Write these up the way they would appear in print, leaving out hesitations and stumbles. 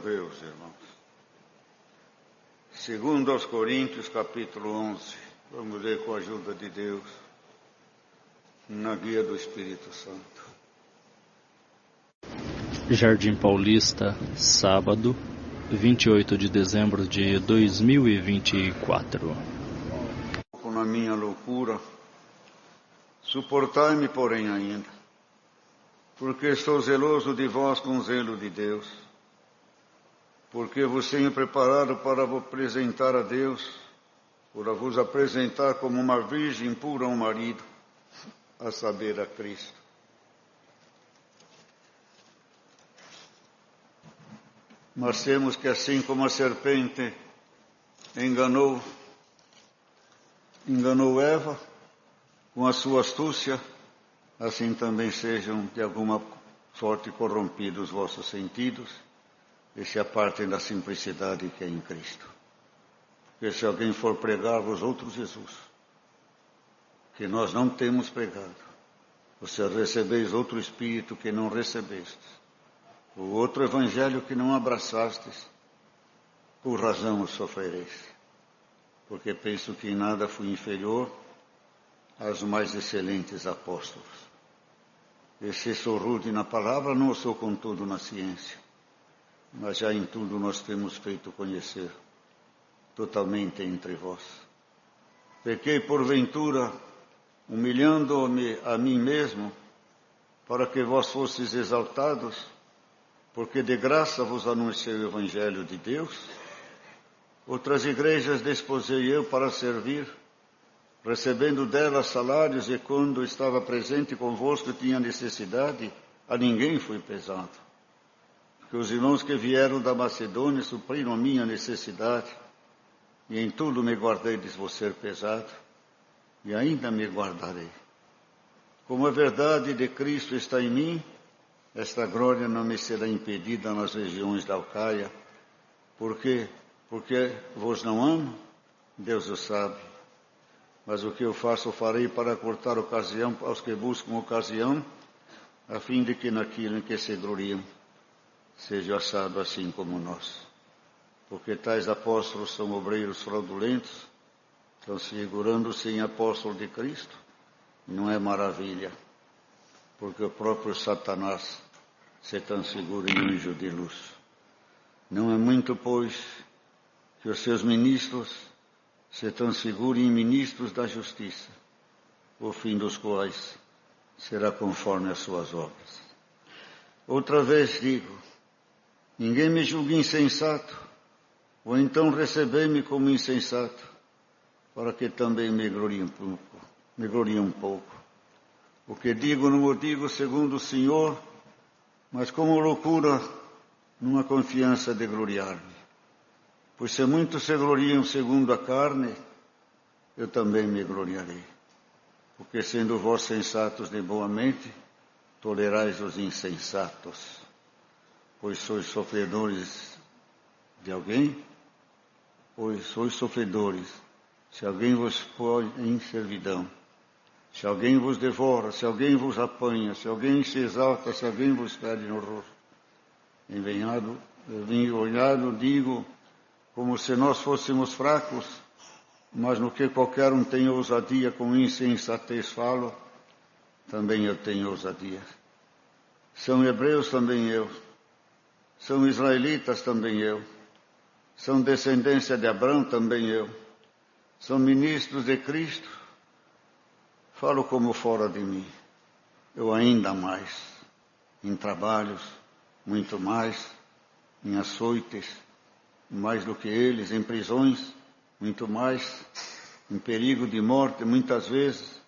Hebreus, irmãos. Segundo aos Coríntios, capítulo 11. Vamos ler com a ajuda de Deus, na guia do Espírito Santo. Jardim Paulista, sábado, 28 de dezembro de 2024. Na minha loucura, suportai-me, porém, ainda, porque estou zeloso de vós com o zelo de Deus, porque vos tenho preparado para vos apresentar a Deus, para vos apresentar como uma virgem pura ao marido, a saber, a Cristo. Mas temos que, assim como a serpente enganou Eva com a sua astúcia, assim também sejam de alguma sorte corrompidos os vossos sentidos e se apartem da simplicidade que é em Cristo. Porque se alguém for pregar-vos outro Jesus, que nós não temos pregado, vocês recebeis outro Espírito que não recebestes, o outro Evangelho que não abraçastes, por razão o sofrereis. Porque penso que em nada fui inferior aos mais excelentes apóstolos. E se sou rude na palavra, não sou contudo na ciência, mas já em tudo nós temos feito conhecer totalmente entre vós. Pequei porventura, humilhando-me a mim mesmo, para que vós fosseis exaltados, porque de graça vos anunciei o Evangelho de Deus. Outras igrejas desposei eu para servir, recebendo delas salários, e quando estava presente convosco tinha necessidade, a ninguém fui pesado. Porque os irmãos que vieram da Macedônia supriram a minha necessidade, e em tudo me guardei de vos ser pesado, e ainda me guardarei. Como a verdade de Cristo está em mim, esta glória não me será impedida nas regiões da Acaia, porque vos não amo, Deus o sabe. Mas o que eu faço, farei para cortar ocasião aos que buscam ocasião, a fim de que naquilo em que se gloriam, seja achado assim como nós. Porque tais apóstolos são obreiros fraudulentos, transfigurando-se em apóstolo de Cristo, não é maravilha, porque o próprio Satanás se transfigura em anjo de luz. Não é muito, pois, que os seus ministros se transfigurem em ministros da justiça, o fim dos quais será conforme as suas obras. Outra vez digo, ninguém me julgue insensato, ou então recebei-me como insensato, para que também me glorie um pouco. O que digo não o digo segundo o Senhor, mas como loucura, numa confiança de gloriar-me. Pois se muitos se gloriam segundo a carne, eu também me gloriarei. Porque sendo vós sensatos de boa mente, tolerais os insensatos. Pois sois sofredores de alguém? Pois sois sofredores, se alguém vos põe em servidão, se alguém vos devora, se alguém vos apanha, se alguém se exalta, se alguém vos fere no rosto. Envergonhado digo, como se nós fôssemos fracos, mas no que qualquer um tem ousadia com insensatez falo, também eu tenho ousadia. São hebreus também eu, são israelitas também eu, são descendência de Abraão também eu, são ministros de Cristo, falo como fora de mim, eu ainda mais, em trabalhos, muito mais, em açoites, mais do que eles, em prisões, muito mais, em perigo de morte, muitas vezes.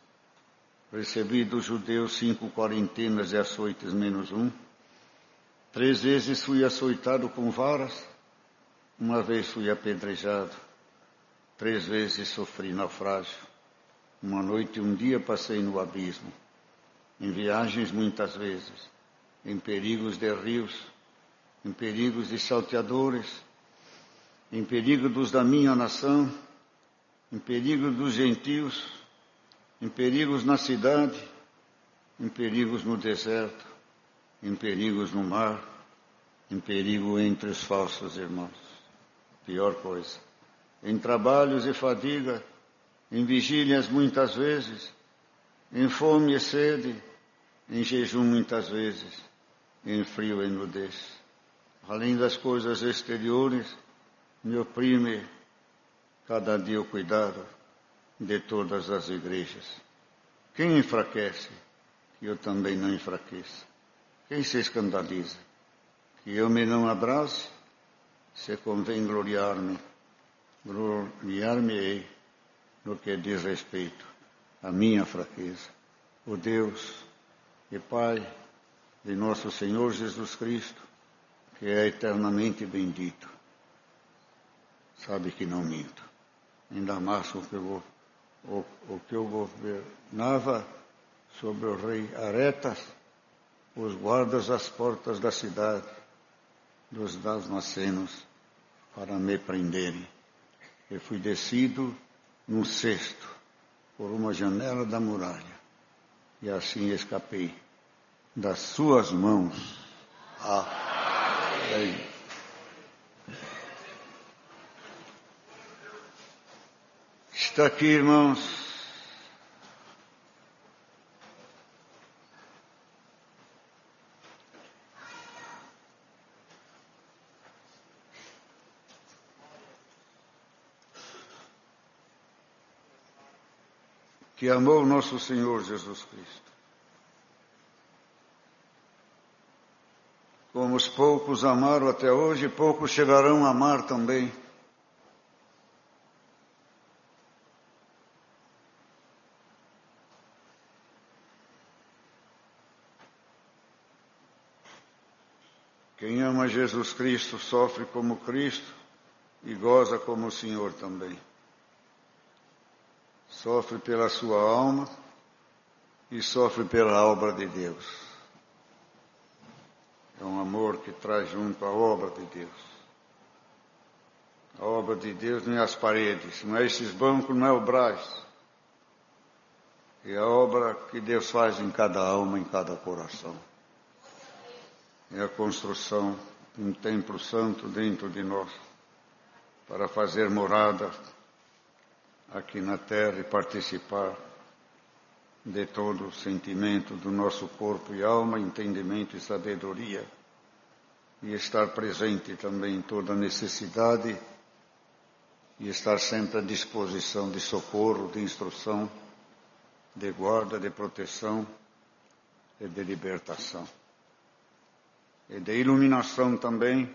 Recebi dos judeus 5 quarentenas de açoites menos 1. 3 vezes fui açoitado com varas, 1 vez fui apedrejado, 3 vezes sofri naufrágio. 1 noite e 1 dia passei no abismo, em viagens muitas vezes, em perigos de rios, em perigos de salteadores, em perigo dos da minha nação, em perigo dos gentios, em perigos na cidade, em perigos no deserto, em perigos no mar, em perigo entre os falsos irmãos. Pior coisa. Em trabalhos e fadiga, em vigílias muitas vezes, em fome e sede, em jejum muitas vezes, em frio e nudez. Além das coisas exteriores, me oprime cada dia o cuidado de todas as igrejas. Quem enfraquece, que eu também não enfraqueça. Quem se escandaliza, que eu me não abrase, se convém gloriar-me, gloriar-me-ei no que diz respeito à minha fraqueza. O Deus e Pai de nosso Senhor Jesus Cristo, que é eternamente bendito, sabe que não minto. Em Damasco, o que eu governava sobre o rei Aretas, os guardas às portas da cidade, dos Damascenos, para me prenderem. Eu fui descido num cesto, por uma janela da muralha, e assim escapei das suas mãos. Amém. Está aqui, irmãos, que amou nosso Senhor Jesus Cristo. Como os poucos amaram até hoje, poucos chegarão a amar também. Quem ama Jesus Cristo sofre como Cristo e goza como o Senhor também. Sofre pela sua alma e sofre pela obra de Deus. É um amor que traz junto a obra de Deus. A obra de Deus não é as paredes, não é esses bancos, não é o Brás. É a obra que Deus faz em cada alma, em cada coração. É a construção de um templo santo dentro de nós, para fazer morada aqui na terra e participar de todo o sentimento do nosso corpo e alma, entendimento e sabedoria, e estar presente também em toda necessidade, e estar sempre à disposição de socorro, de instrução, de guarda, de proteção e de libertação. E de iluminação também,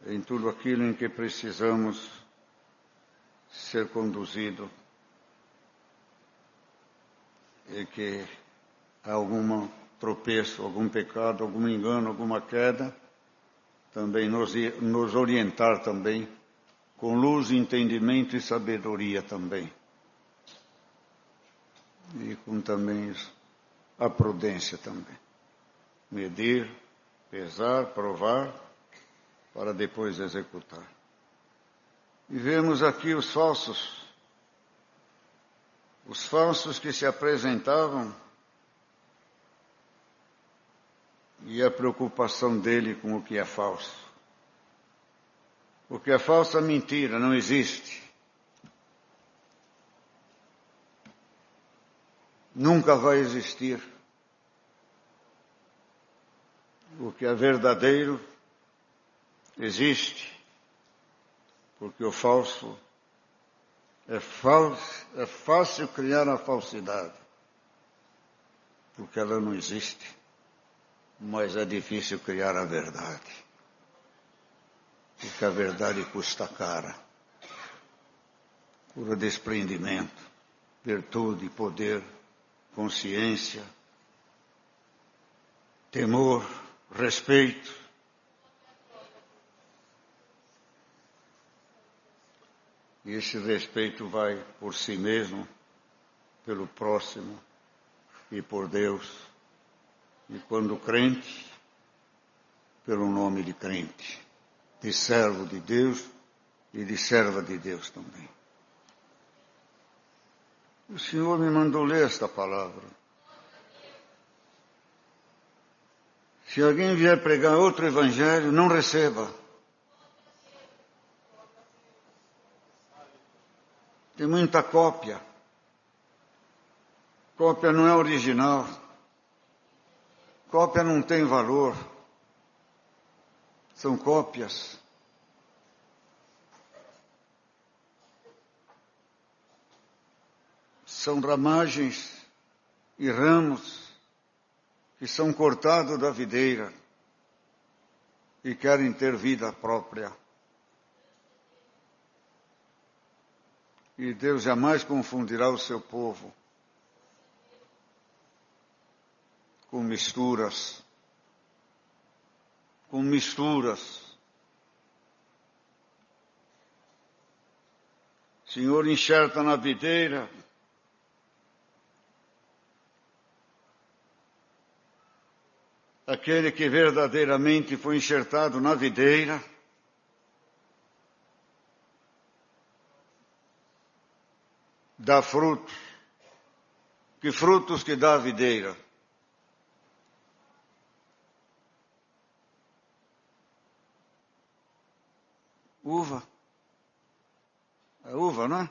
em tudo aquilo em que precisamos ser conduzido, e que há algum tropeço, algum pecado, algum engano, alguma queda, também nos orientar também, com luz, entendimento e sabedoria também. E com também a prudência também. Medir, pesar, provar, para depois executar. E vemos aqui os falsos que se apresentavam, e a preocupação dele com o que é falso. O que é falso é mentira, não existe. Nunca vai existir. O que é verdadeiro existe, porque o falso é fácil criar a falsidade, porque ela não existe, mas é difícil criar a verdade, porque a verdade custa cara, cura desprendimento, virtude, poder, consciência, temor, respeito. E esse respeito vai por si mesmo, pelo próximo e por Deus. E quando crente, pelo nome de crente, de servo de Deus e de serva de Deus também. O Senhor me mandou ler esta palavra. Se alguém vier pregar outro evangelho, não receba. Tem muita cópia. Cópia não é original. Cópia não tem valor. São cópias. São ramagens e ramos que são cortados da videira e querem ter vida própria. E Deus jamais confundirá o seu povo com misturas. Com misturas. O Senhor enxerta na videira aquele que verdadeiramente foi enxertado na videira, dá frutos. Que frutos que dá a videira? Uva. É uva, não é?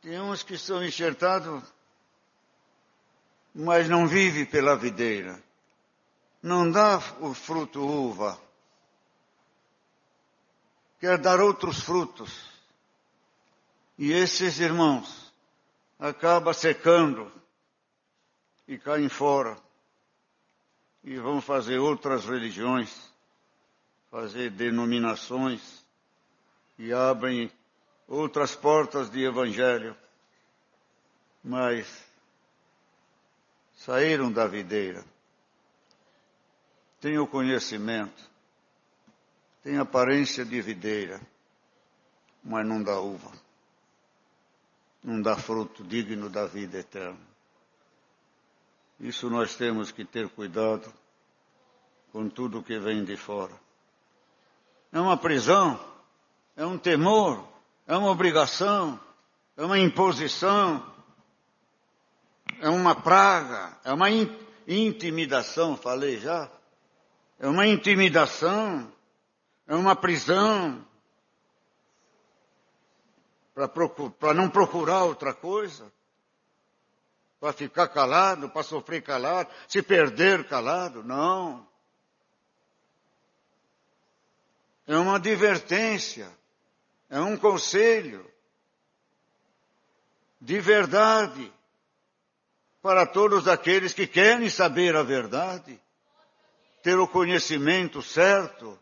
Tem uns que são enxertados, mas não vive pela videira. Não dá o fruto uva. Quer dar outros frutos. E esses irmãos acabam secando e caem fora. E vão fazer outras religiões, fazer denominações e abrem outras portas de evangelho. Mas saíram da videira. Têm o conhecimento, têm aparência de videira, mas não dá uva. Não dá fruto digno da vida eterna. Isso nós temos que ter cuidado com tudo que vem de fora. É uma prisão, é um temor, é uma obrigação, é uma imposição, é uma praga, é uma intimidação, falei já. É uma intimidação, é uma prisão, para não procurar outra coisa, para ficar calado, para sofrer calado, se perder calado, não. É uma advertência, é um conselho de verdade para todos aqueles que querem saber a verdade, ter o conhecimento certo,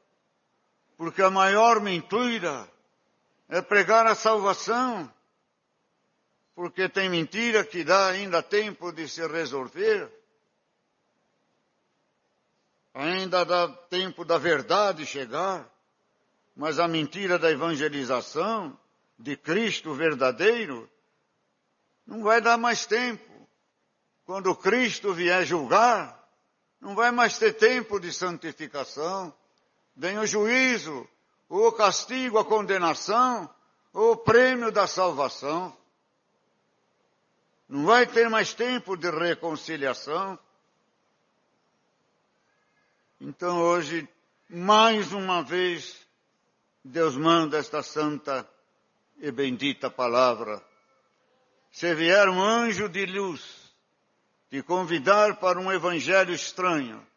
porque a maior mentira é pregar a salvação, porque tem mentira que dá ainda tempo de se resolver, ainda dá tempo da verdade chegar, mas a mentira da evangelização, de Cristo verdadeiro, não vai dar mais tempo. Quando Cristo vier julgar, não vai mais ter tempo de santificação. Vem o juízo, ou o castigo, a condenação, ou o prêmio da salvação. Não vai ter mais tempo de reconciliação. Então hoje, mais uma vez, Deus manda esta santa e bendita palavra. Se vier um anjo de luz te convidar para um evangelho estranho,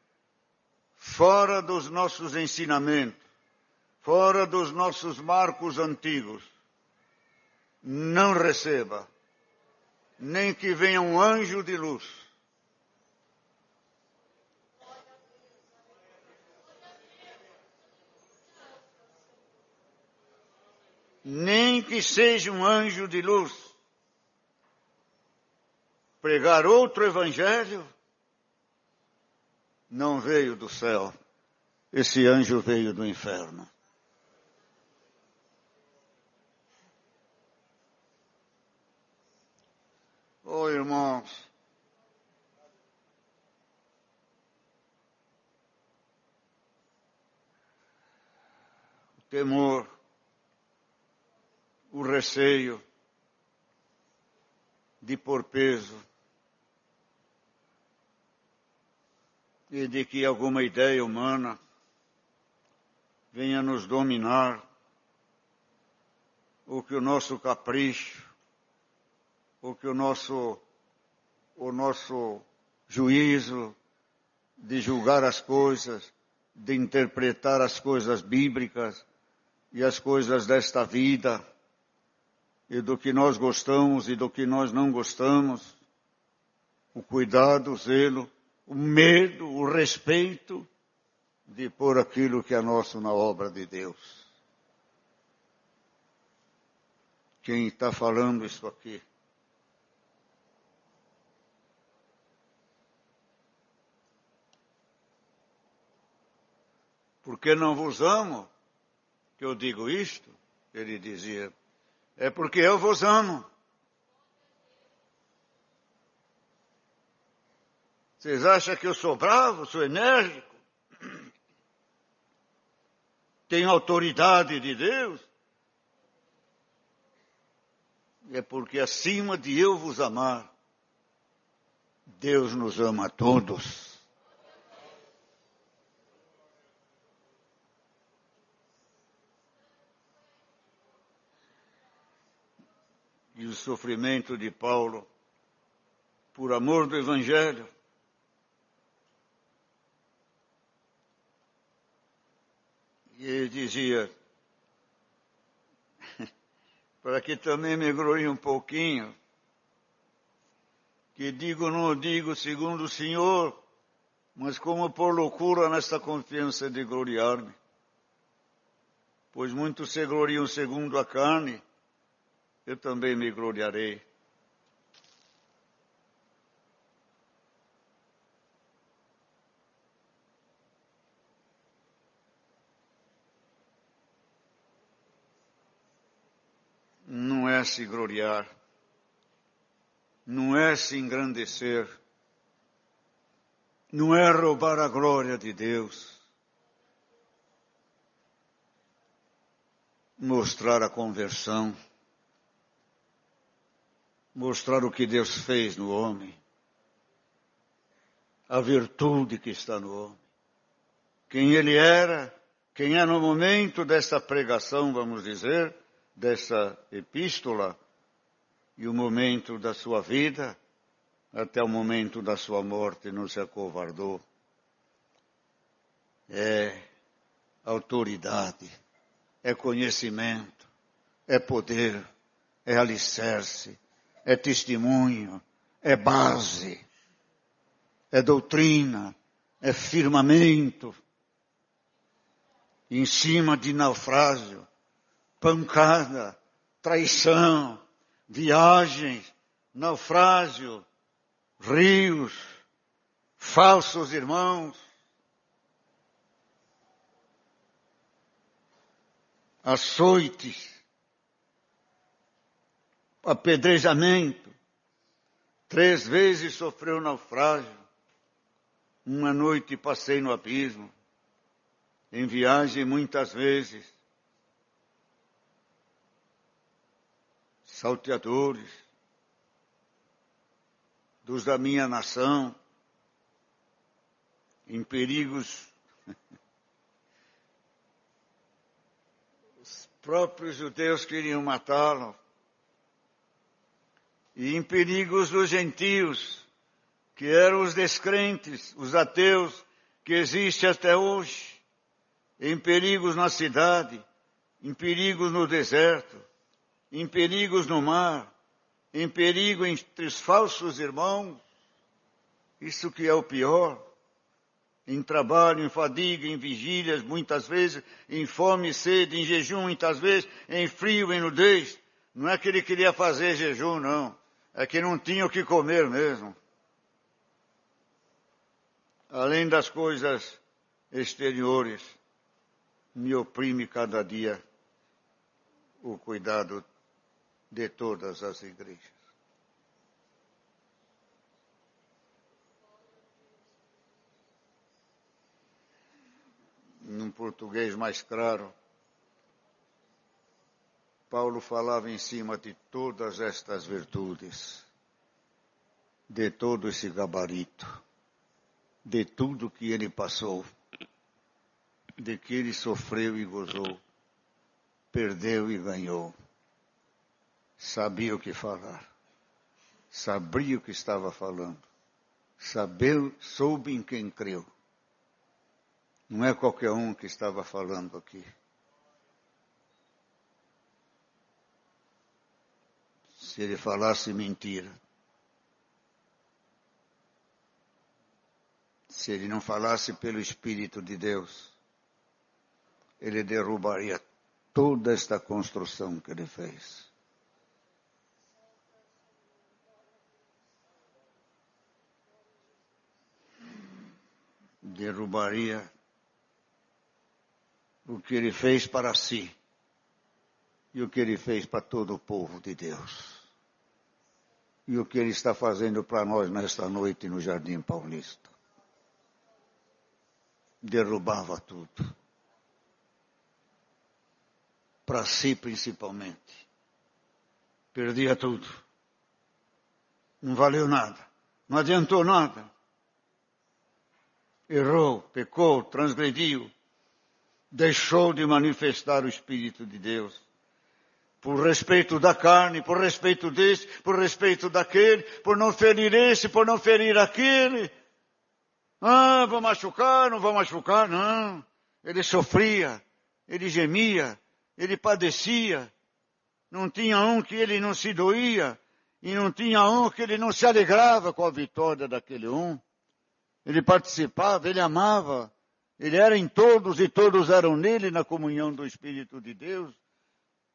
fora dos nossos ensinamentos, fora dos nossos marcos antigos, não receba, nem que venha um anjo de luz. Nem que seja um anjo de luz. Pregar outro evangelho não veio do céu. Esse anjo veio do inferno. Oh, irmãos, o temor, o receio de pôr peso e de que alguma ideia humana venha nos dominar, ou que o nosso capricho, ou que o nosso juízo de julgar as coisas, de interpretar as coisas bíblicas e as coisas desta vida, e do que nós gostamos e do que nós não gostamos, o cuidado, o zelo, o medo, o respeito de pôr aquilo que é nosso na obra de Deus. Quem está falando isso aqui? Porque não vos amo, que eu digo isto, ele dizia, é porque eu vos amo. Vocês acham que eu sou bravo, sou enérgico? Tenho autoridade de Deus? É porque acima de eu vos amar, Deus nos ama a todos. E o sofrimento de Paulo, por amor do Evangelho, e ele dizia, para que também me glorie um pouquinho, que digo não digo segundo o Senhor, mas como por loucura nesta confiança de gloriar-me. Pois muitos se gloriam segundo a carne, eu também me gloriarei. Não é se gloriar, não é se engrandecer, não é roubar a glória de Deus, mostrar a conversão, mostrar o que Deus fez no homem, a virtude que está no homem, quem ele era, quem é no momento dessa pregação, vamos dizer, dessa epístola, e o momento da sua vida, até o momento da sua morte, não se acovardou. É autoridade, é conhecimento, é poder, é alicerce, é testemunho, é base, é doutrina, é firmamento, em cima de naufrágio, pancada, traição, viagens, naufrágio, rios, falsos irmãos, açoites, apedrejamento. 3 vezes sofreu naufrágio. Uma noite passei no abismo. Em viagem muitas vezes. Salteadores, dos da minha nação, em perigos. Os próprios judeus queriam matá-lo. E em perigos dos gentios, que eram os descrentes, os ateus, que existem até hoje. Em perigos na cidade, em perigos no deserto, em perigos no mar, em perigo entre os falsos irmãos, isso que é o pior, em trabalho, em fadiga, em vigílias, muitas vezes, em fome e sede, em jejum, muitas vezes, em frio e nudez. Não é que ele queria fazer jejum, não, é que não tinha o que comer mesmo. Além das coisas exteriores, me oprime cada dia o cuidado de todas as igrejas. Num português mais claro, Paulo falava em cima de todas estas virtudes, de todo esse gabarito. de tudo que ele passou, de que ele sofreu e gozou, perdeu e ganhou. Sabia o que falar, sabia o que estava falando, soube em quem creu. Não é qualquer um que estava falando aqui. Se ele falasse mentira, se ele não falasse pelo Espírito de Deus, ele derrubaria toda esta construção que ele fez. Derrubaria o que ele fez para si e o que ele fez para todo o povo de Deus. E o que ele está fazendo para nós nesta noite no Jardim Paulista. Derrubava tudo. Para si principalmente. Perdia tudo. Não valeu nada. Não adiantou nada. Errou, pecou, transgrediu. Deixou de manifestar o Espírito de Deus. Por respeito da carne, por respeito desse, por respeito daquele, por não ferir esse, por não ferir aquele. Ah, vou machucar, não vou machucar, não. Ele sofria, ele gemia, ele padecia. Não tinha um que ele não se doía, e não tinha um que ele não se alegrava com a vitória daquele um. Ele participava, ele amava, ele era em todos e todos eram nele na comunhão do Espírito de Deus.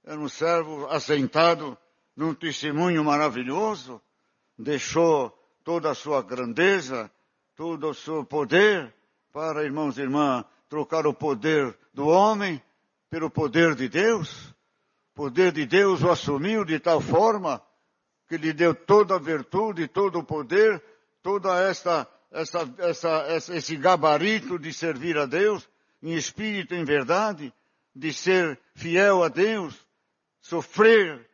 Era um servo assentado num testemunho maravilhoso, deixou toda a sua grandeza, todo o seu poder para, irmãos e irmãs, trocar o poder do homem pelo poder de Deus. O poder de Deus o assumiu de tal forma que lhe deu toda a virtude, todo o poder, toda esse gabarito de servir a Deus, em espírito e em verdade, de ser fiel a Deus, sofrer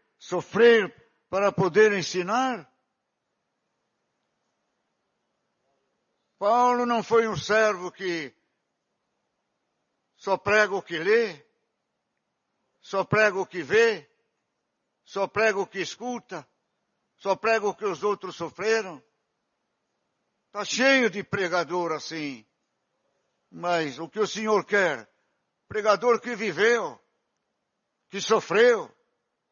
para poder ensinar. Paulo não foi um servo que só prega o que lê, só prega o que vê, só prega o que escuta, só prega o que os outros sofreram. Está cheio de pregador assim. Mas o que o Senhor quer? Pregador que viveu, que sofreu,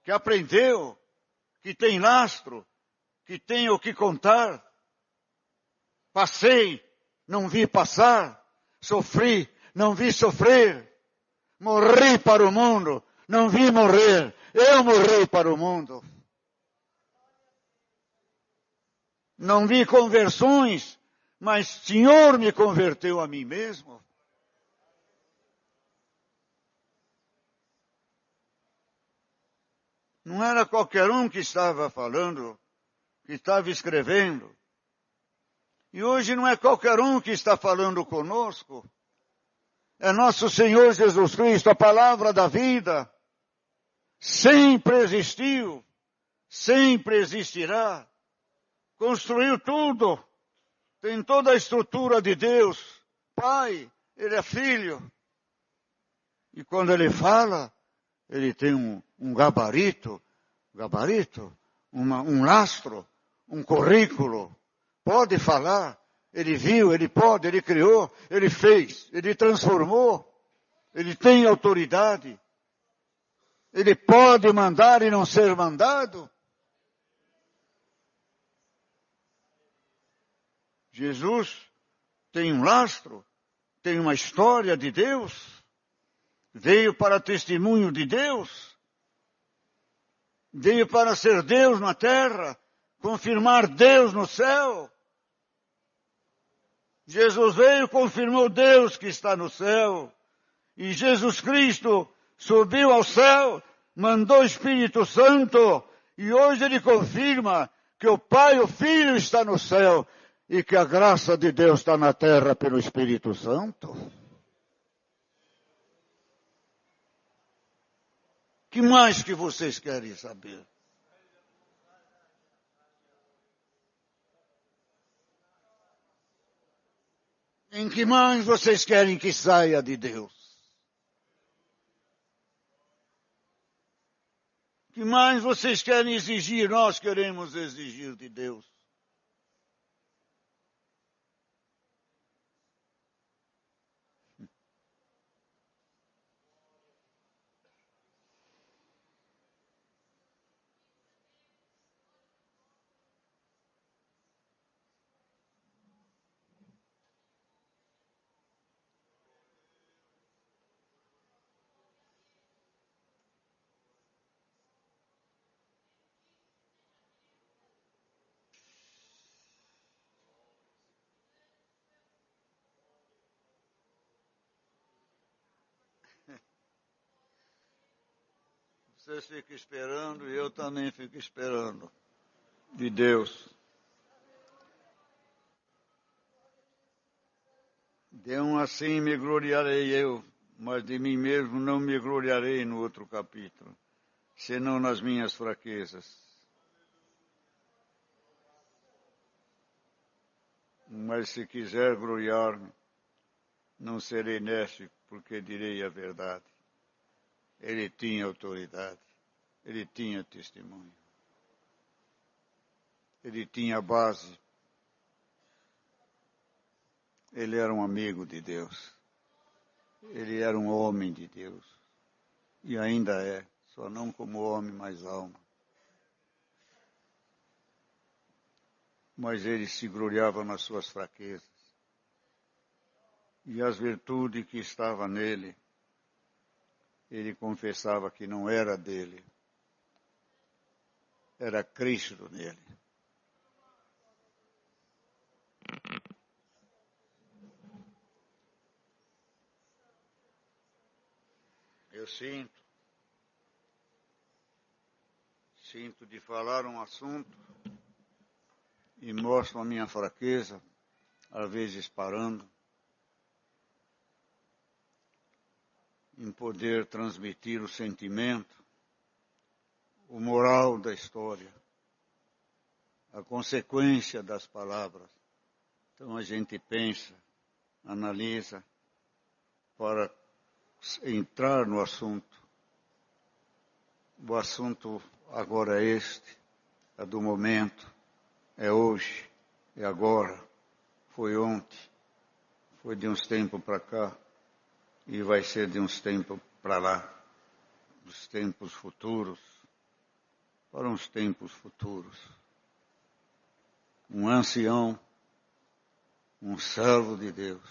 que aprendeu, que tem lastro, que tem o que contar. Passei, não vi passar. Sofri, não vi sofrer. Morri para o mundo, não vi morrer. Eu morri para o mundo. Não vi conversões, mas o Senhor me converteu a mim mesmo. Não era qualquer um que estava falando, que estava escrevendo. E hoje não é qualquer um que está falando conosco. É nosso Senhor Jesus Cristo, a palavra da vida. Sempre existiu, sempre existirá. Construiu tudo. Tem toda a estrutura de Deus. Pai, Ele é Filho. E quando Ele fala, Ele tem um gabarito, um lastro, um currículo. Pode falar, Ele viu, Ele pode, Ele criou, Ele fez, Ele transformou, Ele tem autoridade. Ele pode mandar e não ser mandado. Jesus tem um lastro, tem uma história de Deus, veio para testemunho de Deus, veio para ser Deus na terra, confirmar Deus no céu. Jesus veio, confirmou Deus que está no céu. E Jesus Cristo subiu ao céu, mandou o Espírito Santo, e hoje Ele confirma que o Pai, o Filho está no céu, e que a graça de Deus está na terra pelo Espírito Santo. Que mais que vocês querem saber? Em que mãos vocês querem que saia de Deus? Que mais vocês querem exigir? Nós queremos exigir de Deus. Vocês ficam esperando e eu também fico esperando de Deus. De um assim me gloriarei eu, mas de mim mesmo não me gloriarei no outro capítulo, senão nas minhas fraquezas. Mas se quiser gloriar-me, não serei neste, porque direi a verdade. Ele tinha autoridade, ele tinha testemunho, ele tinha base, ele era um amigo de Deus, ele era um homem de Deus, e ainda é, só não como homem, mas alma. Mas ele se gloriava nas suas fraquezas, e as virtudes que estavam nele, ele confessava que não era dele, era Cristo nele. Eu sinto de falar um assunto e mostro a minha fraqueza, às vezes parando, em poder transmitir o sentimento, o moral da história, a consequência das palavras. Então a gente pensa, analisa, para entrar no assunto. O assunto agora é este, é do momento, é hoje, é agora, foi ontem, foi de uns tempos para cá e vai ser de uns tempos para lá, dos tempos futuros, para uns tempos futuros. Um ancião, um servo de Deus,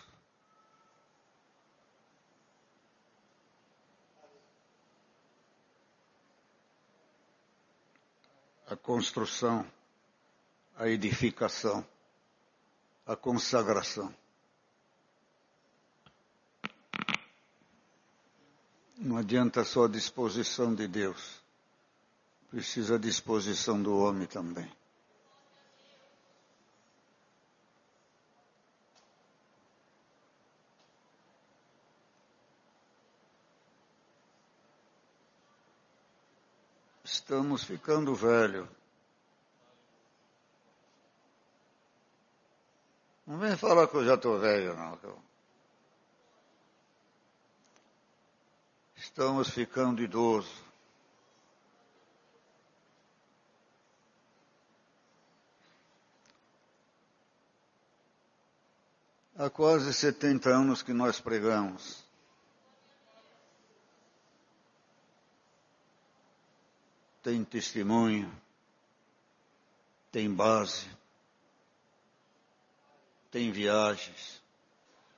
a construção, a edificação, a consagração. Não adianta só a disposição de Deus, precisa a disposição do homem também. Estamos ficando velhos. Não vem falar que eu já estou velho, não. Estamos ficando idosos. Há quase 70 anos que nós pregamos. Tem testemunho, tem base, tem viagens.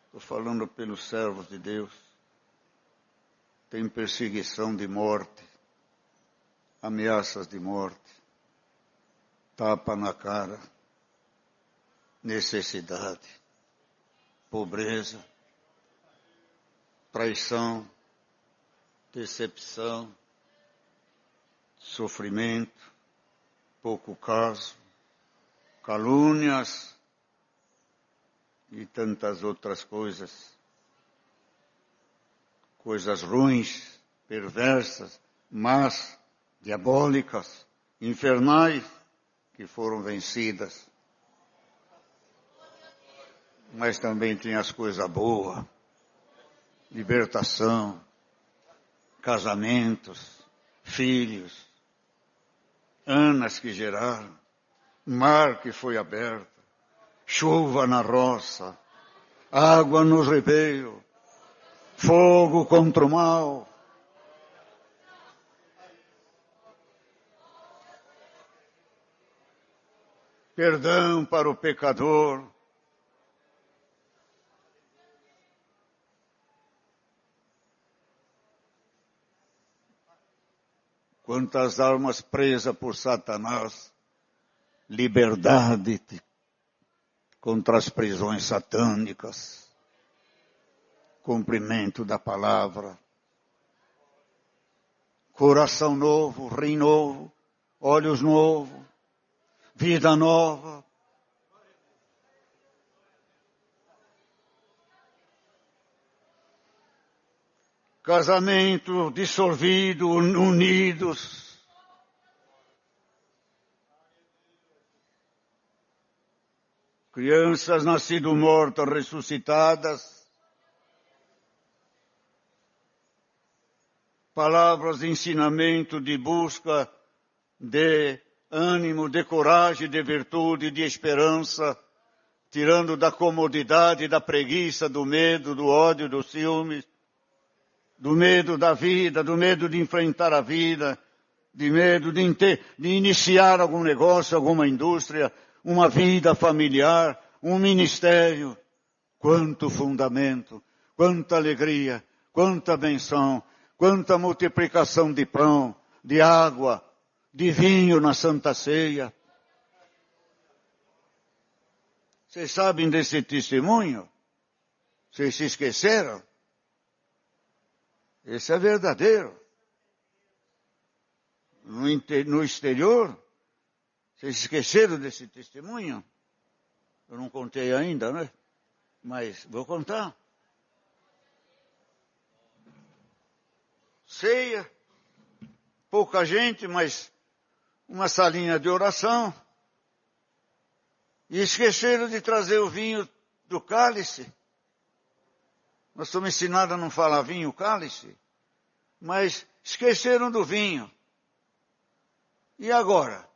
Estou falando pelos servos de Deus. Tem perseguição de morte, ameaças de morte, tapa na cara, necessidade, pobreza, traição, decepção, sofrimento, pouco caso, calúnias e tantas outras coisas. Coisas ruins, perversas, más, diabólicas, infernais, que foram vencidas. mas também tem as coisas boas, libertação, casamentos, filhos, anas que geraram, mar que foi aberto, chuva na roça, água no ribeiro, fogo contra o mal. Perdão para o pecador. Quantas almas presas por Satanás, liberdade contra as prisões satânicas, cumprimento da palavra, coração novo, rim novo, olhos novos, vida nova. Casamento dissolvido, unidos. Crianças nascidas mortas, ressuscitadas. Palavras de ensinamento, de busca, de ânimo, de coragem, de virtude, de esperança, tirando da comodidade, da preguiça, do medo, do ódio, dos ciúmes, do medo da vida, do medo de enfrentar a vida, de medo de iniciar algum negócio, alguma indústria, uma vida familiar, um ministério. Quanto fundamento, quanta alegria, quanta benção, quanta multiplicação de pão, de água, de vinho na Santa Ceia. Vocês sabem desse testemunho? Vocês se esqueceram? Esse é verdadeiro. No exterior, vocês esqueceram desse testemunho? Eu não contei ainda, né? Mas vou contar. Ceia, pouca gente, mas uma salinha de oração. E esqueceram de trazer o vinho do cálice. Nós somos ensinados a não falar vinho, cálice, mas esqueceram do vinho. E agora?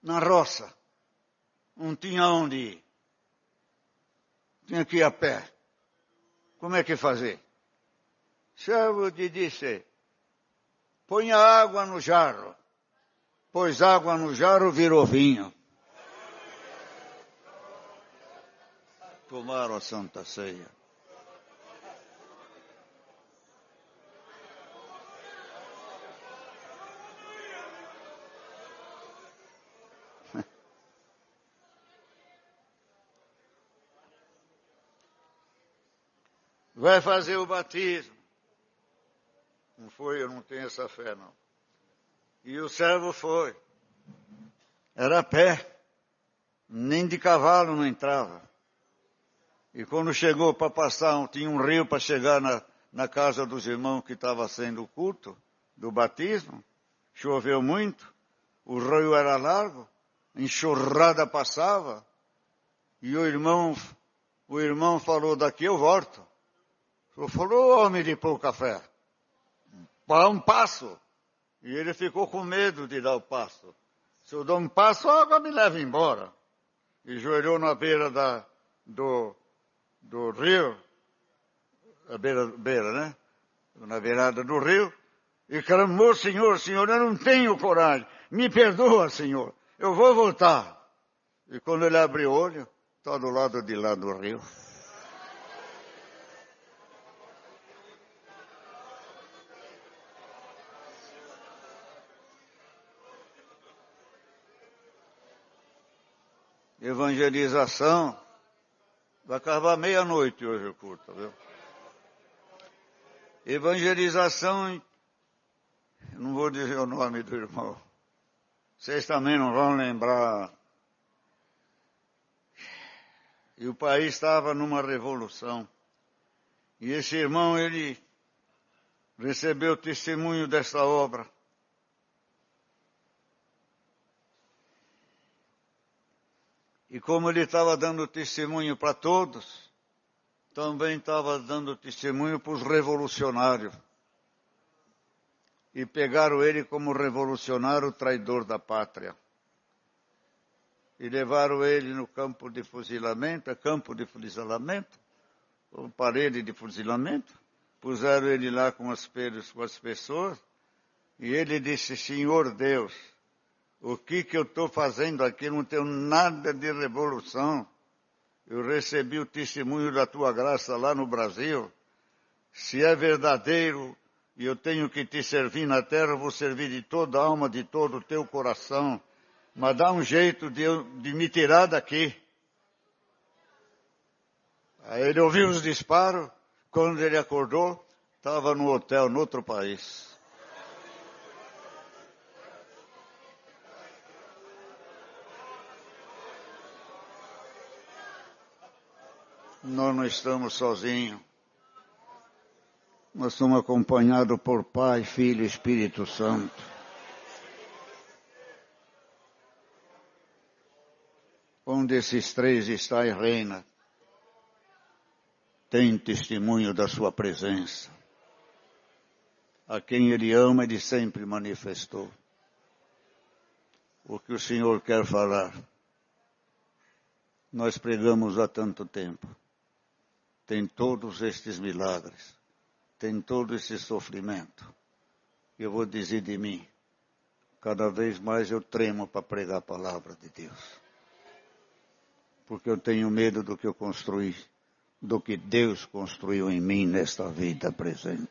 Na roça. Não tinha onde ir. Tinha que ir a pé. Como é que fazer? Servo de disse, põe a água no jarro. Pôs água no jarro, virou vinho. Tomaram a Santa Ceia. Vai fazer o batismo. Não foi, eu não tenho essa fé, não. E o servo foi. Era a pé. Nem de cavalo não entrava. E quando chegou para passar, tinha um rio para chegar na casa dos irmãos que estava sendo o culto do batismo. Choveu muito. O rio era largo. Enxurrada passava. E o irmão falou, daqui eu volto. Ele falou, homem de pouca fé, dá um passo. E ele ficou com medo de dar o passo. Se eu dou um passo, a água me leva embora. E joelhou na beira do rio, a beira, né? Na beirada do rio, e clamou, Senhor, eu não tenho coragem. Me perdoa, Senhor, eu vou voltar. E quando ele abriu o olho, está do lado de lá do rio. Evangelização, vai acabar meia-noite hoje o culto, viu? Evangelização, eu não vou dizer o nome do irmão, vocês também não vão lembrar. E o país estava numa revolução. E esse irmão, ele recebeu testemunho dessa obra. E como ele estava dando testemunho para todos, também estava dando testemunho para os revolucionários. E pegaram ele como revolucionário traidor da pátria. E levaram ele no campo de fuzilamento, ou parede de fuzilamento. Puseram ele lá com as pessoas. E ele disse, Senhor Deus, o que eu estou fazendo aqui? Eu não tenho nada de revolução. Eu recebi o testemunho da tua graça lá no Brasil. Se é verdadeiro e eu tenho que te servir na terra, eu vou servir de toda a alma, de todo o teu coração. Mas dá um jeito de me tirar daqui. Aí ele ouviu os disparos. Quando ele acordou, estava no hotel, no outro país. Nós não estamos sozinhos. Nós somos acompanhados por Pai, Filho e Espírito Santo. Onde esses três está e reina, tem testemunho da sua presença. A quem ele ama, ele sempre manifestou. O que o Senhor quer falar, nós pregamos há tanto tempo. Tem todos estes milagres, tem todo esse sofrimento. Eu vou dizer de mim, cada vez mais eu tremo para pregar a palavra de Deus. Porque eu tenho medo do que eu construí, do que Deus construiu em mim nesta vida presente.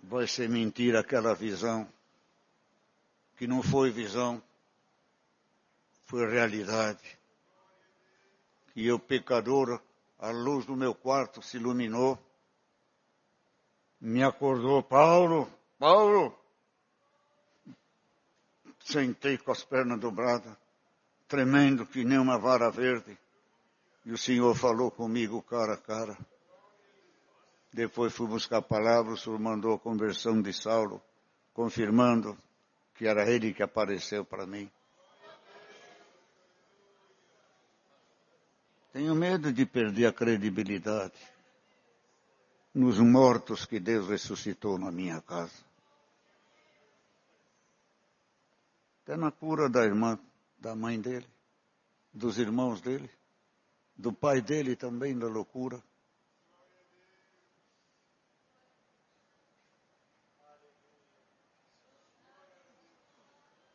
Vai ser mentira aquela visão, que não foi visão, foi realidade. Que eu, pecador, a luz do meu quarto se iluminou, me acordou, Paulo, sentei com as pernas dobradas, tremendo que nem uma vara verde, e o Senhor falou comigo cara a cara. Depois fui buscar palavras, o Senhor mandou a conversão de Saulo, confirmando que era ele que apareceu para mim. Tenho medo de perder a credibilidade nos mortos que Deus ressuscitou na minha casa. Até na cura da irmã, da mãe dele, dos irmãos dele, do pai dele também, da loucura.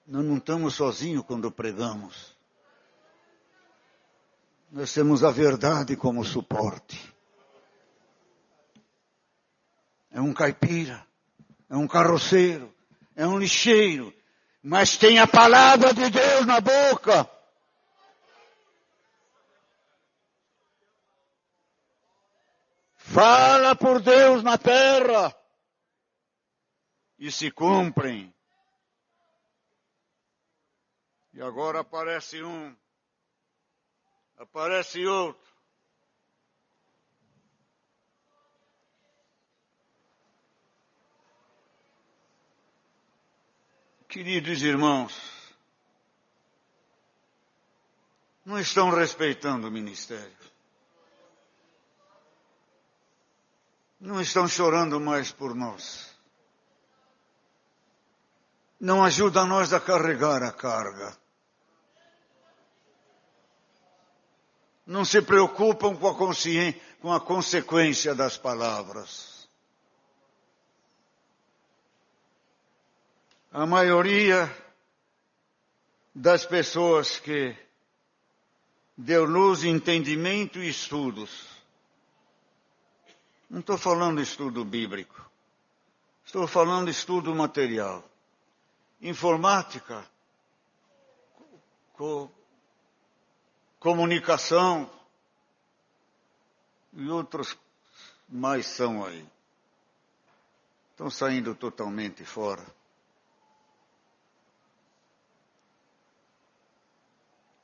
Nós não estamos sozinhos quando pregamos. Nós temos a verdade como suporte. É um caipira, é um carroceiro, é um lixeiro, mas tem a palavra de Deus na boca. Fala por Deus na terra e se cumprem. E agora aparece um, aparece outro. Queridos irmãos, não estão respeitando o ministério. Não estão chorando mais por nós. Não ajudam nós a carregar a carga. Não se preocupam com a consequência das palavras. A maioria das pessoas que deu luz, entendimento e estudos. Não estou falando estudo bíblico. Estou falando estudo material. Informática. Comunicação. E outros mais são aí. Estão saindo totalmente fora.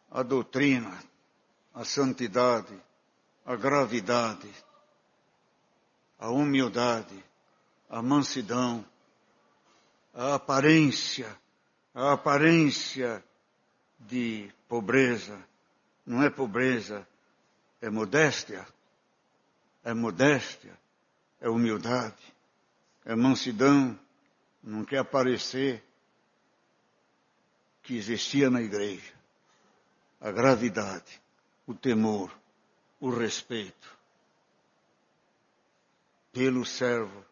A doutrina, a santidade, a gravidade, a humildade, a mansidão, a aparência de pobreza. Não é pobreza, é modéstia. É modéstia, é humildade, é mansidão. Não quer aparecer que existia na igreja. A gravidade, o temor, o respeito pelo servo,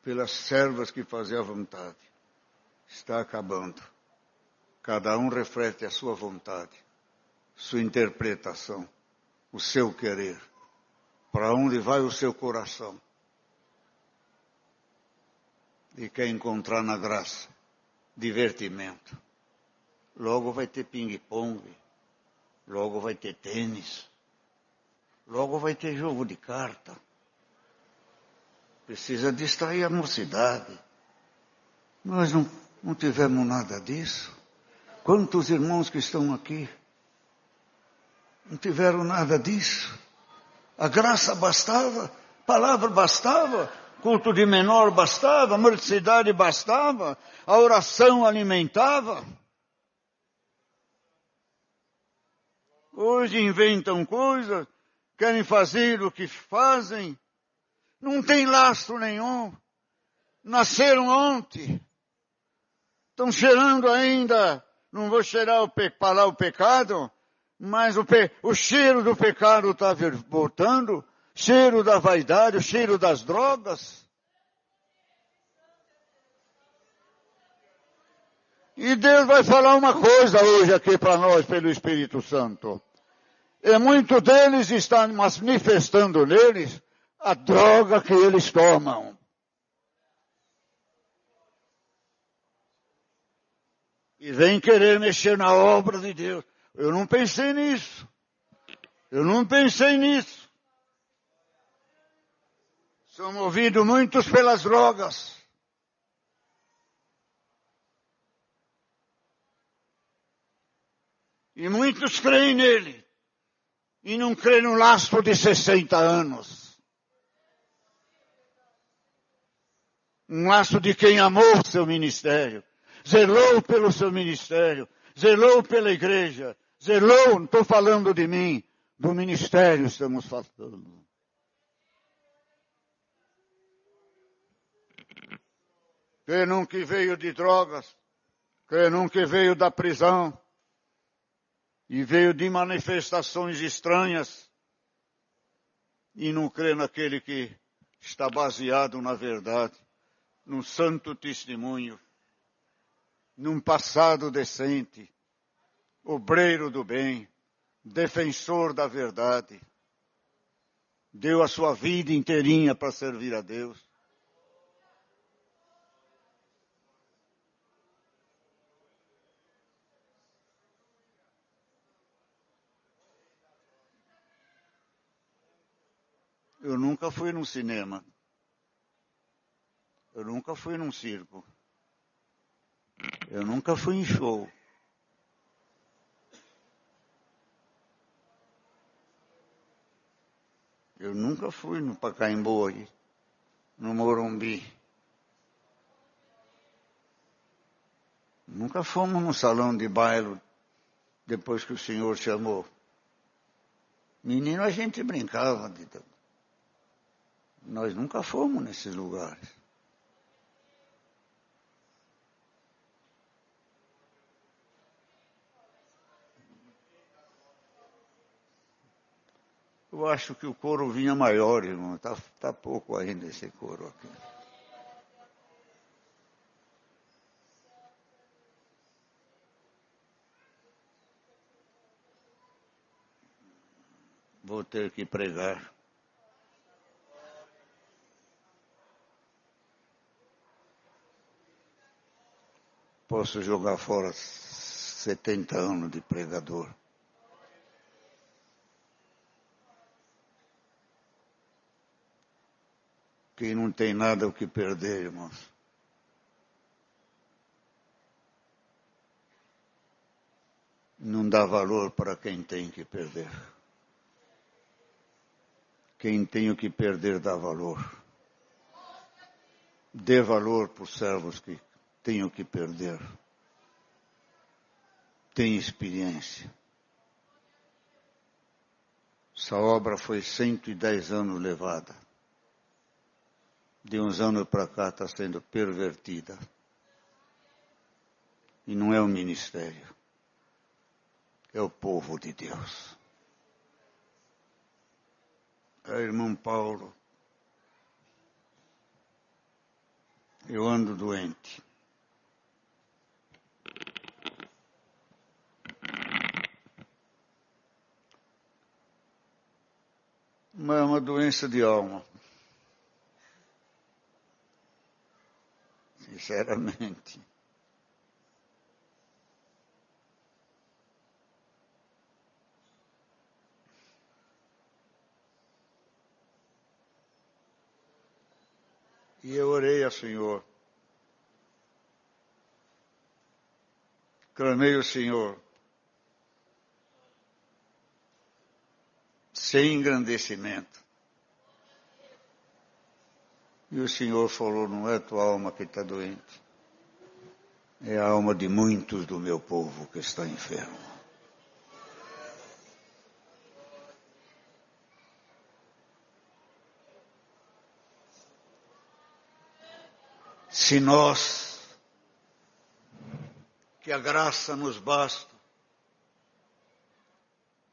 pelas servas que faziam a vontade. Está acabando. Cada um reflete a sua vontade, sua interpretação, o seu querer. Para onde vai o seu coração? E quer encontrar na graça divertimento. Logo vai ter ping-pong, logo vai ter tênis, logo vai ter jogo de carta. Precisa distrair a mocidade. Nós não tivemos nada disso. Quantos irmãos que estão aqui não tiveram nada disso? A graça bastava, a palavra bastava, culto de menor bastava, a morticidade bastava, a oração alimentava. Hoje inventam coisas, querem fazer o que fazem, não tem lastro nenhum. Nasceram ontem, estão cheirando ainda, não vou falar o pecado, mas o cheiro do pecado está voltando, cheiro da vaidade, o cheiro das drogas. E Deus vai falar uma coisa hoje aqui para nós, pelo Espírito Santo. E muito deles está manifestando neles a droga que eles tomam. E vem querer mexer na obra de Deus. Eu não pensei nisso. São movidos muitos pelas drogas. E muitos creem nele. E não creem no lastro de 60 anos. Um laço de quem amou o seu ministério. Zelou pelo seu ministério. Zelou pela igreja. Zelou, não estou falando de mim. Do ministério estamos falando. Quem nunca veio de drogas. Quem nunca veio da prisão. E veio de manifestações estranhas. E não crê naquele que está baseado na verdade. Num santo testemunho. Num passado decente. Obreiro do bem. Defensor da verdade. Deu a sua vida inteirinha para servir a Deus. Eu nunca fui num cinema. Eu nunca fui num circo. Eu nunca fui em show. Eu nunca fui no Pacaembu aí, no Morumbi. Nunca fomos no salão de baile depois que o Senhor chamou. Menino, a gente brincava. Nós nunca fomos nesses lugares. Eu acho que o coro vinha maior, irmão. Tá pouco ainda esse coro aqui. Vou ter que pregar. Posso jogar fora 70 anos de pregador. Quem não tem nada o que perder, irmãos. Não dá valor para quem tem que perder. Quem tem o que perder dá valor. Dê valor para os servos que tenho que perder. Tem experiência. Essa obra foi 110 anos levada. De uns anos para cá está sendo pervertida. E não é o ministério. É o povo de Deus. Irmão Paulo, eu ando doente. Mas é uma doença de alma. Sinceramente. E eu orei ao Senhor. Clamei ao Senhor. Sem engrandecimento. E o Senhor falou, não é a tua alma que está doente. É a alma de muitos do meu povo que está enfermo. Se nós, que a graça nos basta,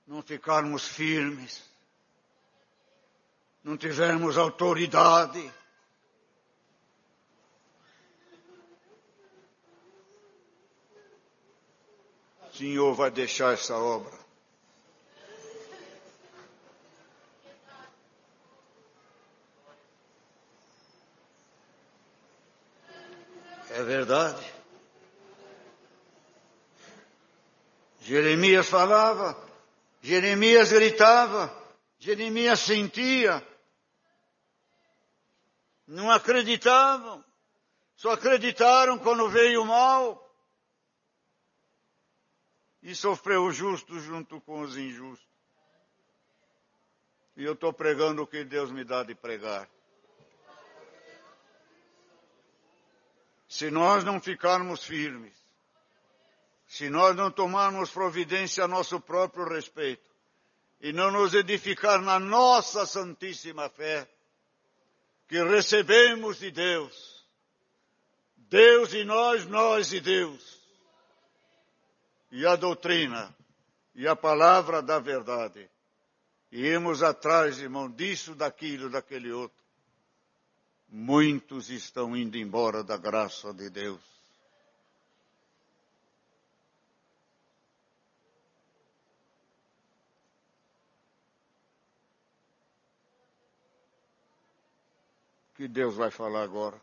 não ficarmos firmes, não tivermos autoridade, o Senhor vai deixar essa obra. É verdade. Jeremias falava, Jeremias gritava, Jeremias sentia. Não acreditavam. Só acreditaram quando veio o mal. E sofreu o justo junto com os injustos. E eu estou pregando o que Deus me dá de pregar. Se nós não ficarmos firmes, se nós não tomarmos providência a nosso próprio respeito, e não nos edificar na nossa santíssima fé, que recebemos de Deus, Deus e nós, nós e Deus, e a doutrina, e a palavra da verdade, e irmos atrás, irmão, disso, daquilo, daquele outro, muitos estão indo embora da graça de Deus. O que Deus vai falar agora?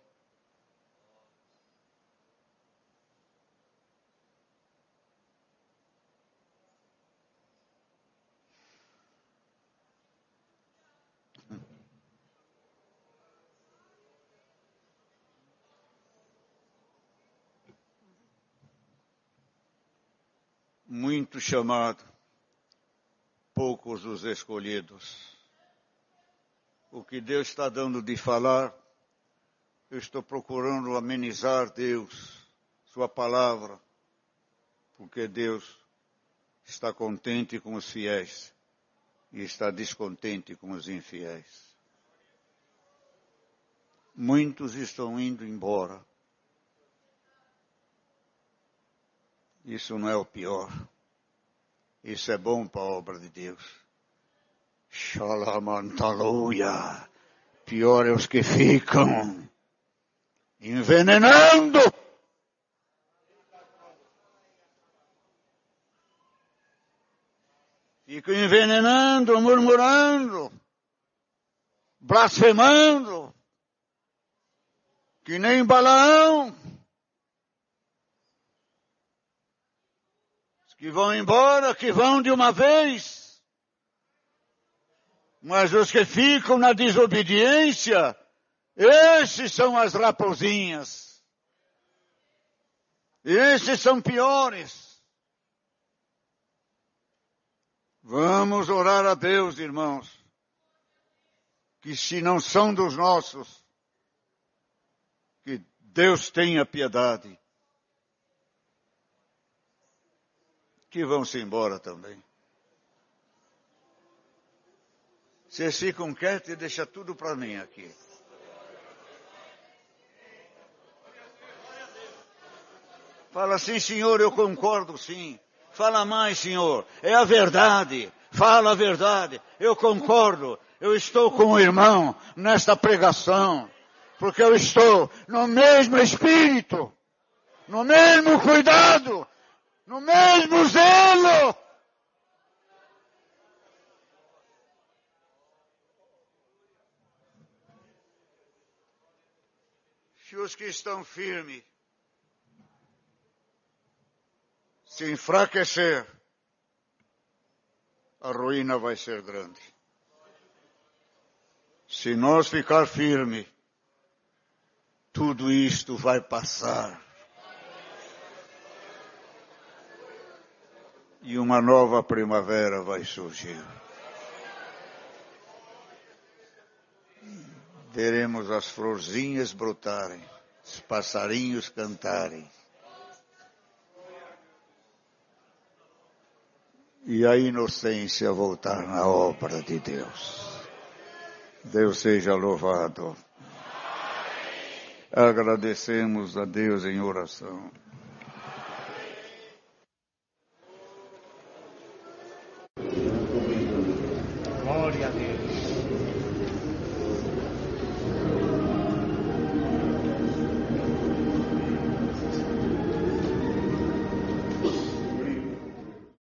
Muito chamado, poucos os escolhidos. O que Deus está dando de falar, eu estou procurando amenizar Deus, sua palavra, porque Deus está contente com os fiéis e está descontente com os infiéis. Muitos estão indo embora. Isso não é o pior. Isso é bom para a obra de Deus. Shalamantaluia. Pior é os que ficam envenenando. Ficam envenenando, murmurando, blasfemando, que nem Balaão. Que vão embora, que vão de uma vez. Mas os que ficam na desobediência, esses são as raposinhas. Esses são piores. Vamos orar a Deus, irmãos, que se não são dos nossos, Deus tenha piedade, que vão-se embora também. Vocês ficam quietos e deixam tudo para mim aqui. Fala assim, Senhor, eu concordo sim. Fala mais, Senhor, é a verdade. Fala a verdade, eu concordo. Eu estou com o irmão nesta pregação. Porque eu estou no mesmo espírito, no mesmo cuidado, no mesmo zelo. Se os que estão firmes se enfraquecer, a ruína vai ser grande. Se nós ficar firmes, tudo isto vai passar. E uma nova primavera vai surgir. Veremos as florzinhas brotarem, os passarinhos cantarem. E a inocência voltar na obra de Deus. Deus seja louvado. Agradecemos a Deus em oração. Glória a Deus.